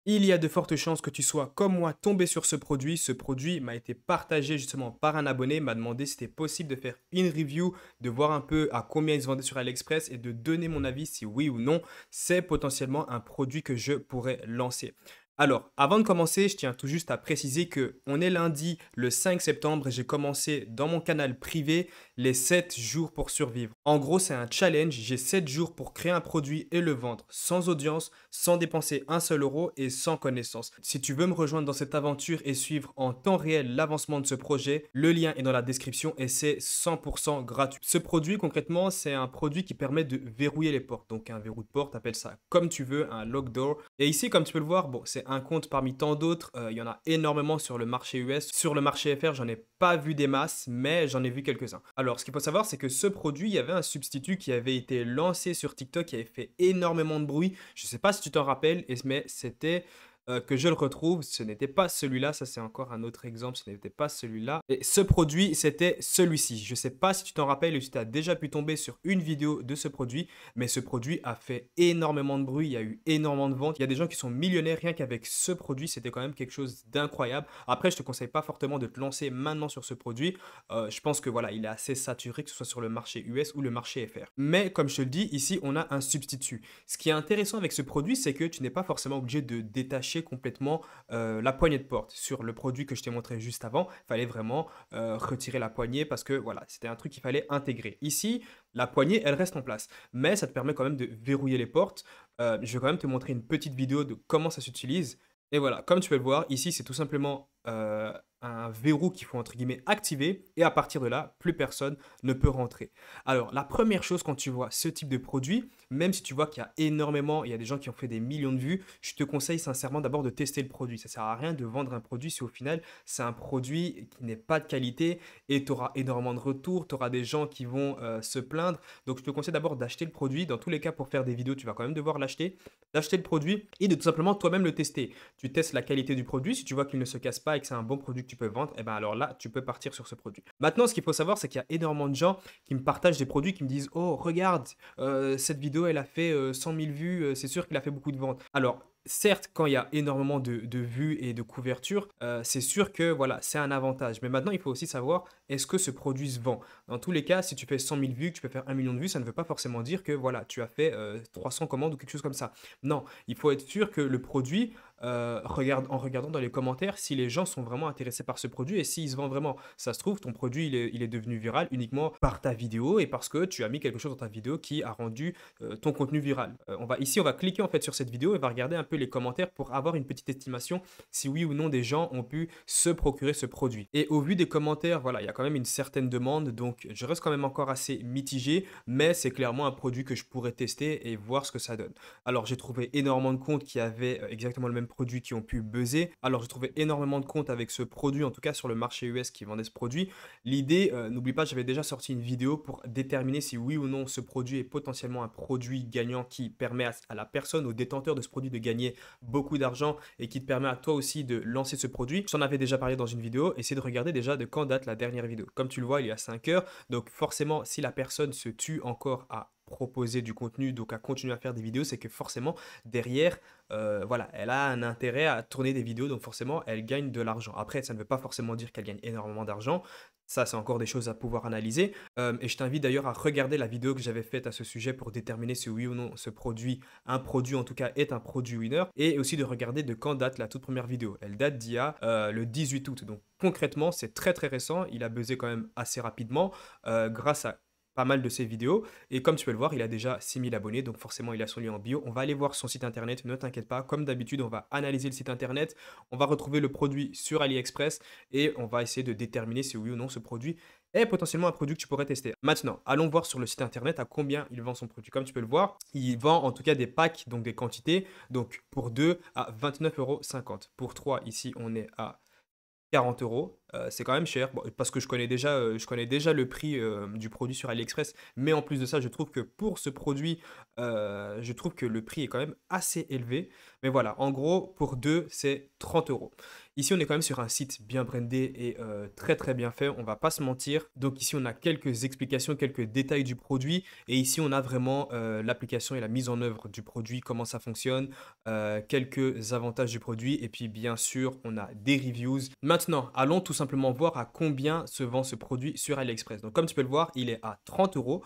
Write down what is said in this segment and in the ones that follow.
Il y a de fortes chances que tu sois, comme moi, tombé sur ce produit. Ce produit m'a été partagé justement par un abonné, m'a demandé si c'était possible de faire une review, de voir un peu à combien il se vendait sur AliExpress et de donner mon avis si oui ou non, c'est potentiellement un produit que je pourrais lancer. Alors, avant de commencer, je tiens tout juste à préciser que on est lundi le 5 septembre et j'ai commencé dans mon canal privé les 7 jours pour survivre. En gros, c'est un challenge. J'ai 7 jours pour créer un produit et le vendre sans audience, sans dépenser un seul euro et sans connaissance. Si tu veux me rejoindre dans cette aventure et suivre en temps réel l'avancement de ce projet, le lien est dans la description et c'est 100% gratuit. Ce produit, concrètement, c'est un produit qui permet de verrouiller les portes. Donc un verrou de porte, appelle ça comme tu veux, un lock door. Et ici, comme tu peux le voir, bon, c'est un compte parmi tant d'autres. Il y en a énormément sur le marché US. Sur le marché FR, j'en ai pas vu des masses, mais j'en ai vu quelques-uns. Alors, ce qu'il faut savoir, c'est que ce produit, il y avait un substitut qui avait été lancé sur TikTok, qui avait fait énormément de bruit. Je sais pas si tu t'en rappelles, mais c'était que je le retrouve. Ce n'était pas celui-là, ça c'est encore un autre exemple, ce n'était pas celui-là. Et ce produit, c'était celui-ci. Je ne sais pas si tu t'en rappelles ou si tu as déjà pu tomber sur une vidéo de ce produit, mais ce produit a fait énormément de bruit, il y a eu énormément de ventes. Il y a des gens qui sont millionnaires rien qu'avec ce produit, c'était quand même quelque chose d'incroyable. Après, je te conseille pas fortement de te lancer maintenant sur ce produit. Je pense que voilà, il est assez saturé, que ce soit sur le marché US ou le marché FR. Mais comme je te le dis, ici, on a un substitut. Ce qui est intéressant avec ce produit, c'est que tu n'es pas forcément obligé de détacher complètement la poignée de porte. Sur le produit que je t'ai montré juste avant, il fallait vraiment retirer la poignée parce que voilà, c'était un truc qu'il fallait intégrer. Ici, la poignée, elle reste en place, mais ça te permet quand même de verrouiller les portes. Je vais quand même te montrer une petite vidéo de comment ça s'utilise. Et voilà, comme tu peux le voir, ici, c'est tout simplement un verrou qu'il faut entre guillemets activer et à partir de là, plus personne ne peut rentrer. Alors, la première chose quand tu vois ce type de produit, même si tu vois qu'il y a énormément, il y a des gens qui ont fait des millions de vues, je te conseille sincèrement d'abord de tester le produit. Ça sert à rien de vendre un produit si au final c'est un produit qui n'est pas de qualité et tu auras énormément de retours, tu auras des gens qui vont se plaindre. Donc, je te conseille d'abord d'acheter le produit. Dans tous les cas, pour faire des vidéos, tu vas quand même devoir l'acheter, d'acheter le produit et de tout simplement toi-même le tester. Tu testes la qualité du produit. Si tu vois qu'il ne se casse pas et que c'est un bon produit que tu peux vendre, et ben alors là, tu peux partir sur ce produit. Maintenant, ce qu'il faut savoir, c'est qu'il y a énormément de gens qui me partagent des produits qui me disent: oh, regarde, cette vidéo, elle a fait 100 000 vues, c'est sûr qu'il a fait beaucoup de ventes. Alors, certes, quand il y a énormément de vues et de couverture, c'est sûr que voilà, c'est un avantage. Mais maintenant, il faut aussi savoir, est-ce que ce produit se vend? Dans tous les cas, si tu fais 100 000 vues, que tu peux faire 1 million de vues, ça ne veut pas forcément dire que voilà, tu as fait 300 commandes ou quelque chose comme ça. Non, il faut être sûr que le produit, en regardant dans les commentaires si les gens sont vraiment intéressés par ce produit et s'il se vend vraiment. Ça se trouve, ton produit, il est devenu viral uniquement par ta vidéo et parce que tu as mis quelque chose dans ta vidéo qui a rendu ton contenu viral. Ici, on va cliquer en fait sur cette vidéo et va regarder un peu les commentaires pour avoir une petite estimation si oui ou non des gens ont pu se procurer ce produit. Et au vu des commentaires, voilà, il y a quand même une certaine demande, donc je reste quand même encore assez mitigé, mais c'est clairement un produit que je pourrais tester et voir ce que ça donne. Alors, j'ai trouvé énormément de comptes qui avaient exactement le même produit qui ont pu buzzer. Alors, j'ai trouvé énormément de comptes avec ce produit, en tout cas sur le marché US qui vendait ce produit. L'idée, n'oublie pas, j'avais déjà sorti une vidéo pour déterminer si oui ou non ce produit est potentiellement un produit gagnant qui permet à la personne, au détenteur de ce produit de gagner beaucoup d'argent et qui te permet à toi aussi de lancer ce produit. Je t'en avais déjà parlé dans une vidéo. Essaye de regarder déjà de quand date la dernière vidéo. Comme tu le vois, il y a 5 heures. Donc forcément, si la personne se tue encore à proposer du contenu, donc à continuer à faire des vidéos, c'est que forcément derrière, voilà, elle a un intérêt à tourner des vidéos, donc forcément elle gagne de l'argent. Après, ça ne veut pas forcément dire qu'elle gagne énormément d'argent. Ça, c'est encore des choses à pouvoir analyser. Et je t'invite d'ailleurs à regarder la vidéo que j'avais faite à ce sujet pour déterminer si oui ou non ce produit, un produit en tout cas, est un produit winner. Et aussi de regarder de quand date la toute première vidéo. Elle date d'il y a le 18 août. Donc concrètement, c'est très très récent. Il a buzzé quand même assez rapidement grâce à pas mal de ses vidéos. Et comme tu peux le voir, il a déjà 6 000 abonnés, donc forcément, il a son lien en bio. On va aller voir son site internet, ne t'inquiète pas. Comme d'habitude, on va analyser le site internet, on va retrouver le produit sur AliExpress et on va essayer de déterminer si oui ou non ce produit est potentiellement un produit que tu pourrais tester. Maintenant, allons voir sur le site internet à combien il vend son produit. Comme tu peux le voir, il vend en tout cas des packs, donc des quantités. Donc pour 2 à 29,50 €. Pour 3, ici, on est à 40 euros. c'est quand même cher. Bon, parce que je connais déjà le prix du produit sur AliExpress, mais en plus de ça, je trouve que pour ce produit, je trouve que le prix est quand même assez élevé. Mais voilà, en gros, pour deux, c'est 30 euros. Ici, on est quand même sur un site bien brandé et très très bien fait, on va pas se mentir. Donc ici, on a quelques explications, quelques détails du produit. Et ici, on a vraiment l'application et la mise en œuvre du produit, comment ça fonctionne, quelques avantages du produit. Et puis, bien sûr, on a des reviews. Maintenant, allons tout simplement voir à combien se vend ce produit sur AliExpress. Donc, comme tu peux le voir, il est à 30 euros.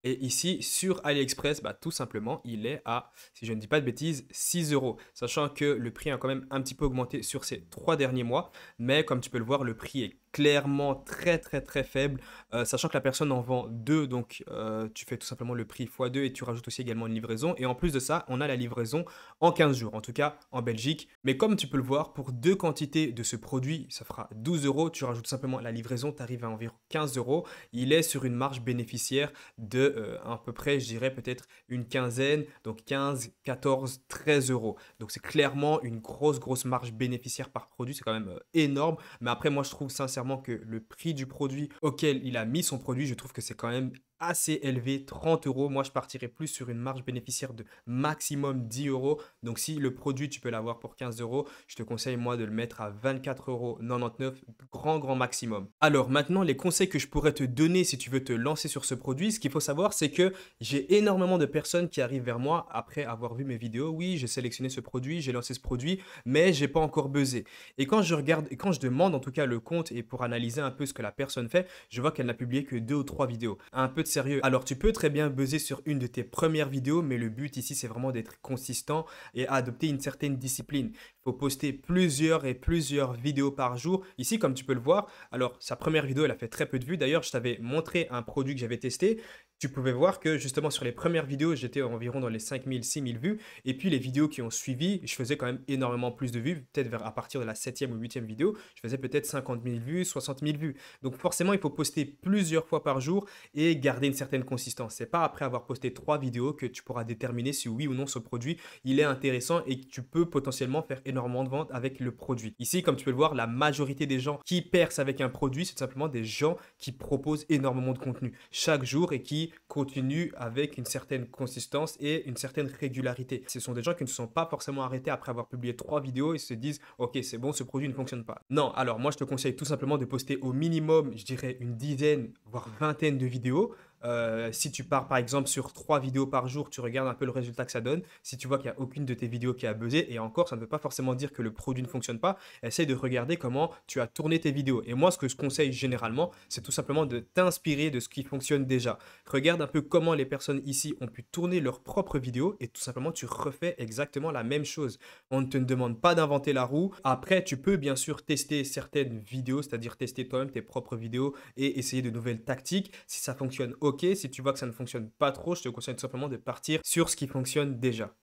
Et ici, sur AliExpress, bah, tout simplement, il est à, si je ne dis pas de bêtises, 6 euros. Sachant que le prix a quand même un petit peu augmenté sur ces 3 derniers mois. Mais comme tu peux le voir, le prix est clairement très très très faible. Sachant que la personne en vend deux, donc tu fais tout simplement le prix x 2 et tu rajoutes aussi également une livraison. Et en plus de ça, on a la livraison en 15 jours, en tout cas en Belgique. Mais comme tu peux le voir, pour deux quantités de ce produit, ça fera 12 euros. Tu rajoutes simplement la livraison, tu arrives à environ 15 euros. Il est sur une marge bénéficiaire de à peu près, je dirais peut-être une quinzaine, donc 15, 14, 13 euros. Donc c'est clairement une grosse marge bénéficiaire par produit, c'est quand même énorme. Mais après, moi je trouve sincèrement que le prix du produit auquel il a mis son produit, je trouve que c'est quand même assez élevé, 30 euros. Moi, je partirais plus sur une marge bénéficiaire de maximum 10 euros. Donc, si le produit, tu peux l'avoir pour 15 euros, je te conseille, moi, de le mettre à 24,99 euros, grand maximum. Alors, maintenant, les conseils que je pourrais te donner si tu veux te lancer sur ce produit, ce qu'il faut savoir, c'est que j'ai énormément de personnes qui arrivent vers moi après avoir vu mes vidéos. Oui, j'ai sélectionné ce produit, j'ai lancé ce produit, mais j'ai pas encore buzzé. Et quand je regarde, et quand je demande en tout cas le compte et pour analyser un peu ce que la personne fait, je vois qu'elle n'a publié que 2 ou 3 vidéos. Un peu de sérieux. Alors, tu peux très bien buzzer sur une de tes premières vidéos, mais le but ici, c'est vraiment d'être consistant et adopter une certaine discipline. Il faut poster plusieurs vidéos par jour. Ici, comme tu peux le voir, alors sa première vidéo, elle a fait très peu de vues. D'ailleurs, je t'avais montré un produit que j'avais testé. Tu pouvais voir que justement sur les premières vidéos, j'étais environ dans les 5 000, 6 000 vues. Et puis les vidéos qui ont suivi, je faisais quand même énormément plus de vues. Peut-être à partir de la 7e ou 8e vidéo, je faisais peut-être 50 000 vues, 60 000 vues. Donc forcément, il faut poster plusieurs fois par jour et garder une certaine consistance. C'est pas après avoir posté 3 vidéos que tu pourras déterminer si oui ou non ce produit il est intéressant et que tu peux potentiellement faire énormément de ventes avec le produit. Ici, comme tu peux le voir, la majorité des gens qui percent avec un produit, c'est tout simplement des gens qui proposent énormément de contenu chaque jour et qui continuent avec une certaine consistance et une certaine régularité. Ce sont des gens qui ne se sont pas forcément arrêtés après avoir publié 3 vidéos et se disent ok, c'est bon, ce produit ne fonctionne pas. Non, alors moi je te conseille tout simplement de poster au minimum, je dirais une dizaine voire vingtaine de vidéos. Si tu pars par exemple sur 3 vidéos par jour, tu regardes un peu le résultat que ça donne. Si tu vois qu'il n'y a aucune de tes vidéos qui a buzzé, et encore, ça ne veut pas forcément dire que le produit ne fonctionne pas, essaye de regarder comment tu as tourné tes vidéos. Et moi, ce que je conseille généralement, c'est tout simplement de t'inspirer de ce qui fonctionne déjà. Regarde un peu comment les personnes ici ont pu tourner leurs propres vidéos et tout simplement tu refais exactement la même chose. On ne te demande pas d'inventer la roue. Après, tu peux bien sûr tester certaines vidéos, c'est-à-dire tester toi-même tes propres vidéos et essayer de nouvelles tactiques. Si ça fonctionne, ok. Si tu vois que ça ne fonctionne pas trop, je te conseille tout simplement de partir sur ce qui fonctionne déjà.